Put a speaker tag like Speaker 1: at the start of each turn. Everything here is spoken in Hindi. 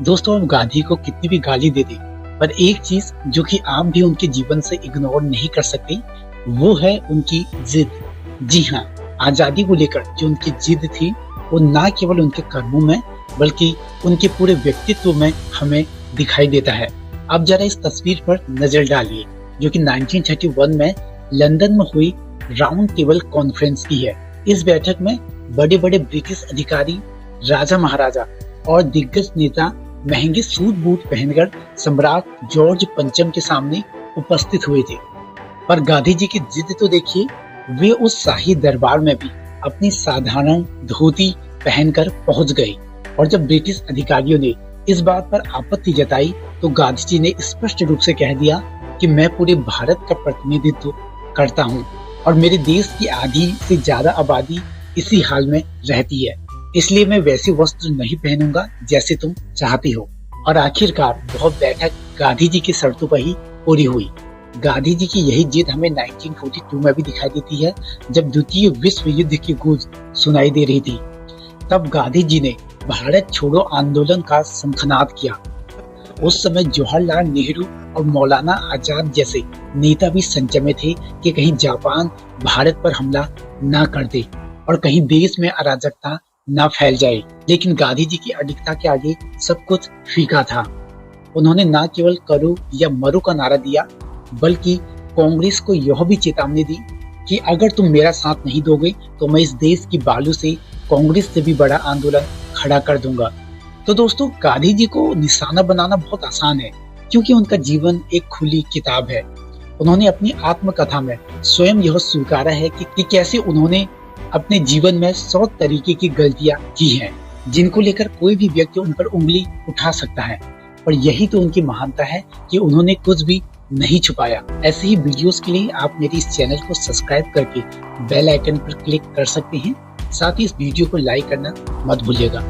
Speaker 1: दोस्तों, हम गांधी को कितनी भी गाली दे दें, पर एक चीज जो कि आप भी उनके जीवन से इग्नोर नहीं कर सकते, वो है उनकी जिद। जी हाँ, आजादी को लेकर जो उनकी जिद थी, वो ना केवल उनके कर्मों में बल्कि उनके पूरे व्यक्तित्व में हमें दिखाई देता है। अब जरा इस तस्वीर पर नजर डालिए, जो कि 1931 में लंदन में हुई राउंड टेबल कॉन्फ्रेंस की है। इस बैठक में बड़े बड़े ब्रिटिश अधिकारी, राजा महाराजा और दिग्गज नेता महंगे सूट बूट पहनकर सम्राट जॉर्ज पंचम के सामने उपस्थित हुए थे। पर गांधी जी की जिद तो देखिए, वे उस शाही दरबार में भी अपनी साधारण धोती पहनकर पहुंच गए। और जब ब्रिटिश अधिकारियों ने इस बात पर आपत्ति जताई, तो गांधी जी ने स्पष्ट रूप से कह दिया कि मैं पूरे भारत का प्रतिनिधित्व करता हूं और मेरे देश की आधी से ज्यादा आबादी इसी हाल में रहती है, इसलिए मैं वैसे वस्त्र नहीं पहनूंगा जैसे तुम चाहती हो। और आखिरकार वह बैठक गांधी जी की शर्तों पर ही पूरी हुई। गांधी जी की यही जिद हमें 1942 में भी दिखाई देती है, जब द्वितीय विश्व युद्ध की गूंज सुनाई दे रही थी। तब गांधी जी ने भारत छोड़ो आंदोलन का शंखनाद किया। उस समय जवाहरलाल नेहरू और मौलाना आजाद जैसे नेता भी संचय में थे कि कहीं जापान भारत पर हमला ना कर दे और कहीं देश में अराजकता ना फैल जाए। लेकिन गांधी जी की अडिगता के आगे सब कुछ फीका था। उन्होंने ना केवल करो या मरो का नारा दिया, बल्कि कांग्रेस को यह भी चेतावनी दी कि अगर तुम मेरा साथ नहीं दोगे तो मैं इस देश की बालू से कांग्रेस से भी बड़ा आंदोलन खड़ा कर दूंगा। तो दोस्तों, गांधी जी को निशाना बनाना बहुत आसान है, क्योंकि उनका जीवन एक खुली किताब है। उन्होंने अपनी आत्मकथा में स्वयं यह स्वीकारा है कि कैसे उन्होंने अपने जीवन में 100 तरीके की गलतियां की हैं, जिनको लेकर कोई भी व्यक्ति उन पर उंगली उठा सकता है। पर यही तो उनकी महानता है कि उन्होंने कुछ भी नहीं छुपाया। ऐसे ही वीडियोस के लिए आप मेरे इस चैनल को सब्सक्राइब करके बेल आइकन पर क्लिक कर सकते हैं। साथ ही इस वीडियो को लाइक करना मत भूलिएगा।